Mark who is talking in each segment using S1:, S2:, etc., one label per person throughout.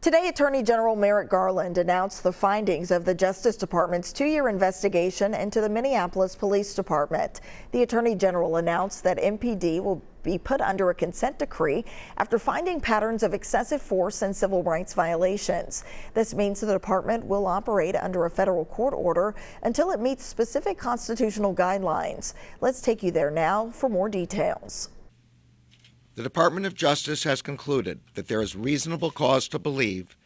S1: Today, Attorney General Merrick Garland announced the findings of the Justice Department's 2-year investigation into the Minneapolis Police Department. The Attorney General announced that MPD will be put under a consent decree after finding patterns of excessive force and civil rights violations. This means the department will operate under a federal court order until it meets specific constitutional guidelines. Let's take you there now for more details.
S2: The Department of Justice has concluded that there is reasonable cause to believe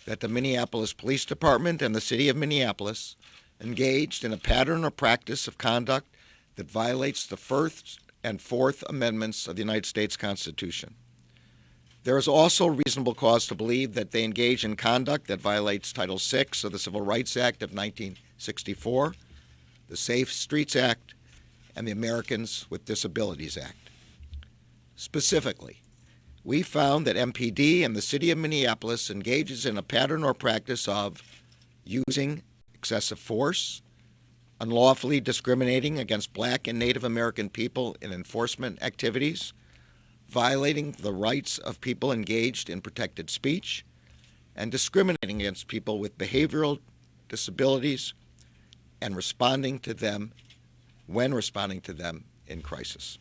S2: that the Minneapolis Police Department and the City of Minneapolis engaged in a pattern or practice of conduct that violates the First and Fourth Amendments of the United States Constitution. There is also reasonable cause to believe that they engage in conduct that violates Title VI of the Civil Rights Act of 1964, the Safe Streets Act, and the Americans with Disabilities Act. Specifically, we found that MPD and the City of Minneapolis engages in a pattern or practice of using excessive force, unlawfully discriminating against Black and Native American people in enforcement activities, violating the rights of people engaged in protected speech, and discriminating against people with behavioral disabilities and responding to them in crisis.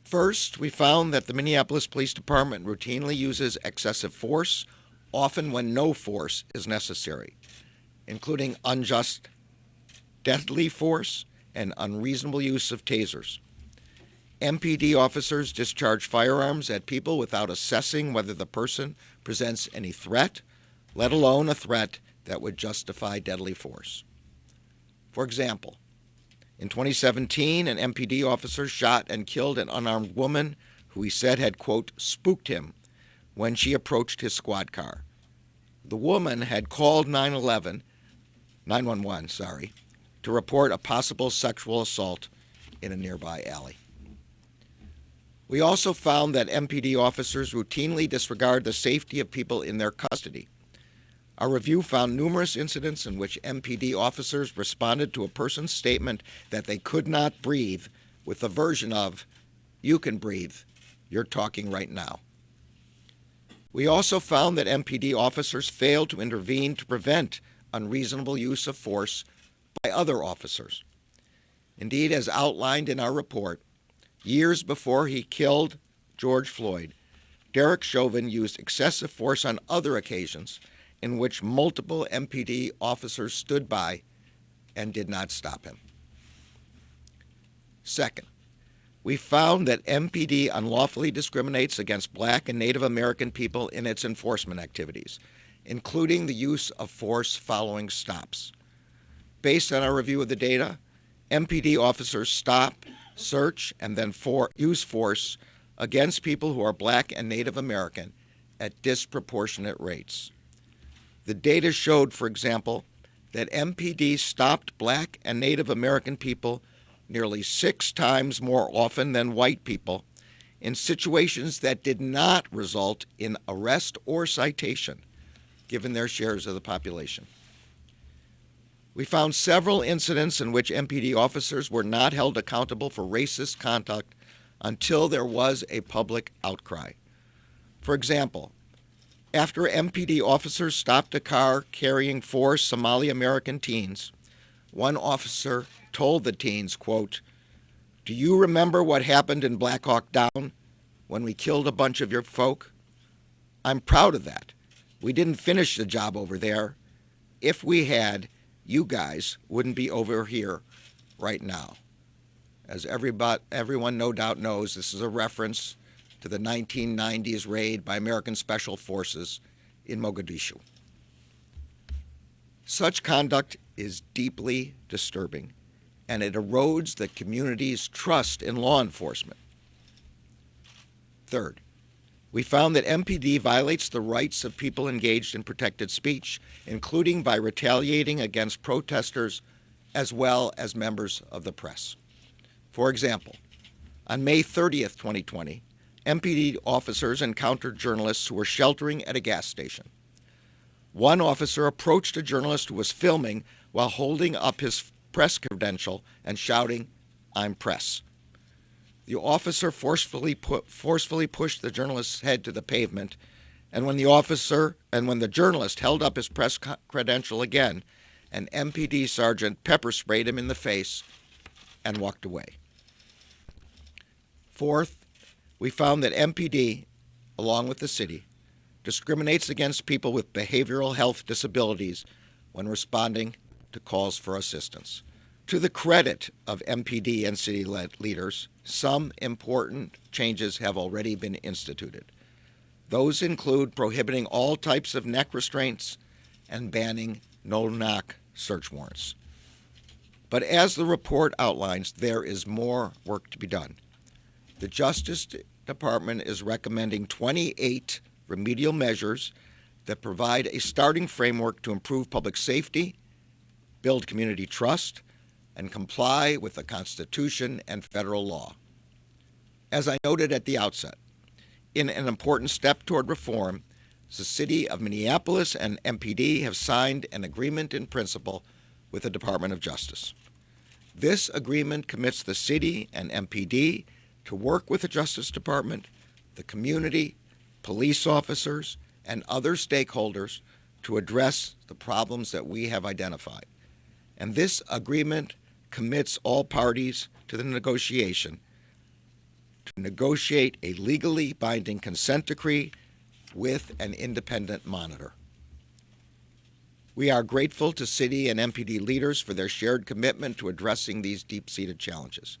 S2: First, we found that the Minneapolis Police Department routinely uses excessive force, often when no force is necessary, including unjust, deadly force and unreasonable use of tasers. MPD officers discharge firearms at people without assessing whether the person presents any threat, let alone a threat that would justify deadly force. For example, in 2017, an MPD officer shot and killed an unarmed woman who he said had, quote, spooked him when she approached his squad car. The woman had called 911 to report a possible sexual assault in a nearby alley. We also found that MPD officers routinely disregard the safety of people in their custody. Our review found numerous incidents in which MPD officers responded to a person's statement that they could not breathe with the version of, "You can breathe, you're talking right now." We also found that MPD officers failed to intervene to prevent unreasonable use of force by other officers. Indeed, as outlined in our report, years before he killed George Floyd, Derek Chauvin used excessive force on other occasions in which multiple MPD officers stood by and did not stop him. Second, we found that MPD unlawfully discriminates against Black and Native American people in its enforcement activities, including the use of force following stops. Based on our review of the data, MPD officers stop, search, and then use force against people who are Black and Native American at disproportionate rates. The data showed, for example, that MPD stopped Black and Native American people nearly 6 times more often than white people in situations that did not result in arrest or citation, given their shares of the population. We found several incidents in which MPD officers were not held accountable for racist conduct until there was a public outcry. For example, after MPD officers stopped a car carrying 4 Somali American teens, one officer told the teens, quote, "Do you remember what happened in Black Hawk Down when we killed a bunch of your folk? I'm proud of that. We didn't finish the job over there. If we had, you guys wouldn't be over here right now." As everyone no doubt knows, this is a reference to the 1990s raid by American Special Forces in Mogadishu. Such conduct is deeply disturbing, and it erodes the community's trust in law enforcement. Third, we found that MPD violates the rights of people engaged in protected speech, including by retaliating against protesters as well as members of the press. For example, on May 30th, 2020, MPD officers encountered journalists who were sheltering at a gas station. One officer approached a journalist who was filming while holding up his press credential and shouting, "I'm press." The officer forcefully pushed the journalist's head to the pavement And when the journalist held up his press credential again, an MPD sergeant pepper sprayed him in the face and walked away. Fourth, we found that MPD, along with the city, discriminates against people with behavioral health disabilities when responding to calls for assistance. To the credit of MPD and city leaders, some important changes have already been instituted. Those include prohibiting all types of neck restraints and banning no-knock search warrants. But as the report outlines, there is more work to be done. The Justice Department is recommending 28 remedial measures that provide a starting framework to improve public safety, build community trust, and comply with the Constitution and federal law. As I noted at the outset, in an important step toward reform, the City of Minneapolis and MPD have signed an agreement in principle with the Department of Justice. This agreement commits the City and MPD to work with the Justice Department, the community, police officers, and other stakeholders to address the problems that we have identified. And this agreement commits all parties to the negotiation to negotiate a legally binding consent decree with an independent monitor. We are grateful to City and MPD leaders for their shared commitment to addressing these deep-seated challenges.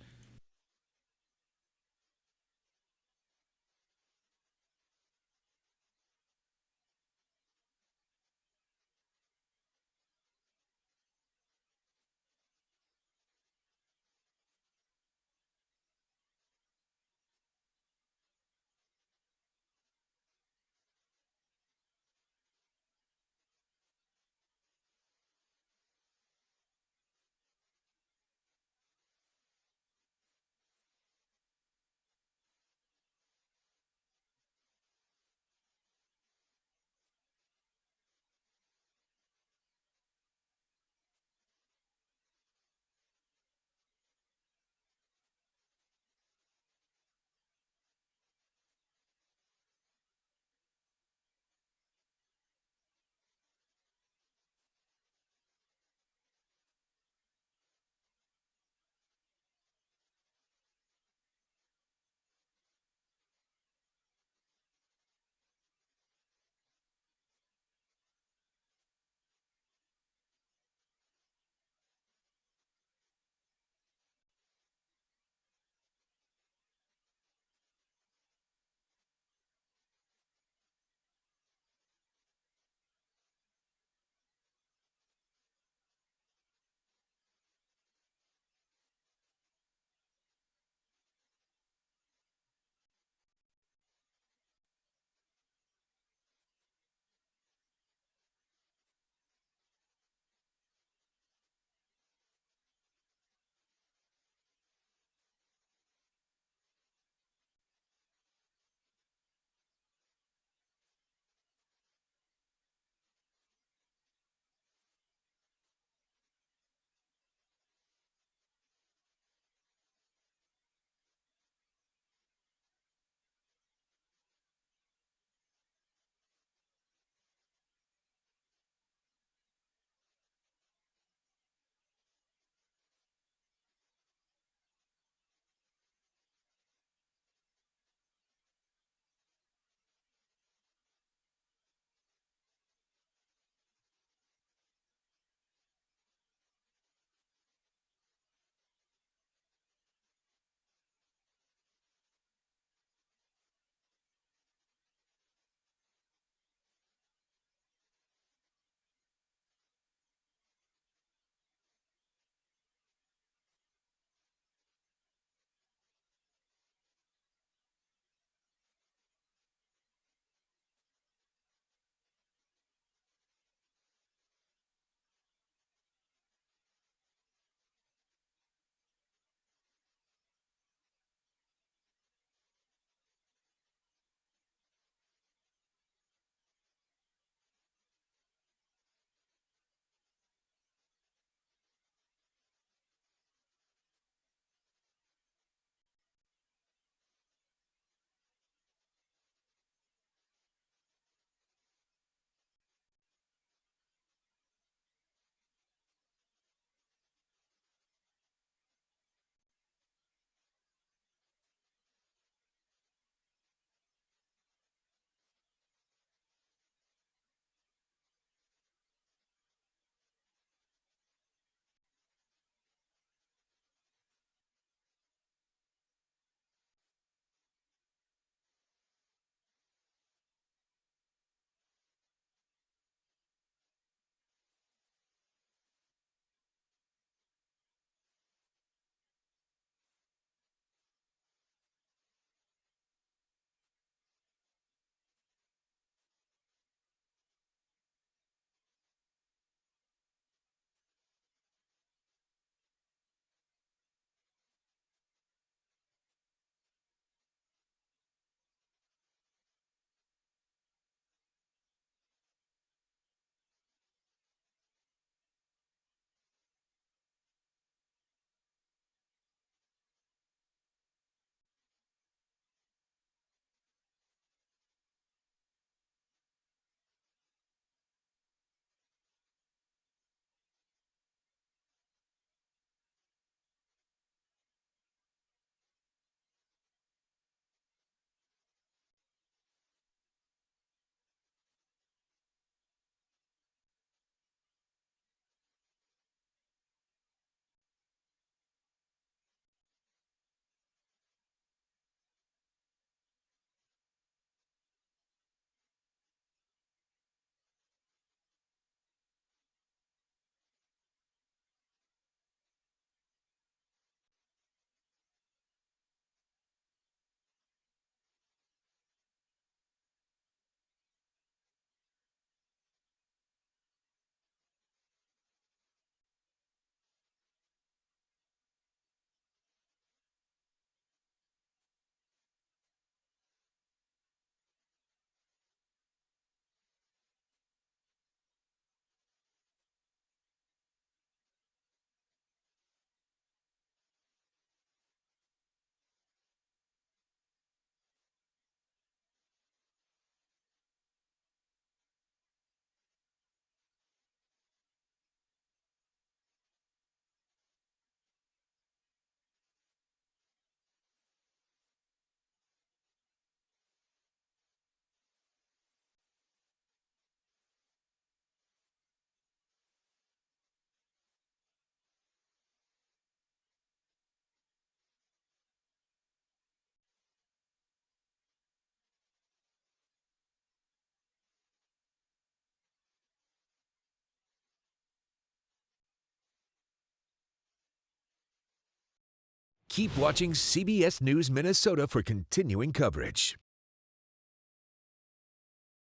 S3: Keep watching CBS News Minnesota for continuing coverage.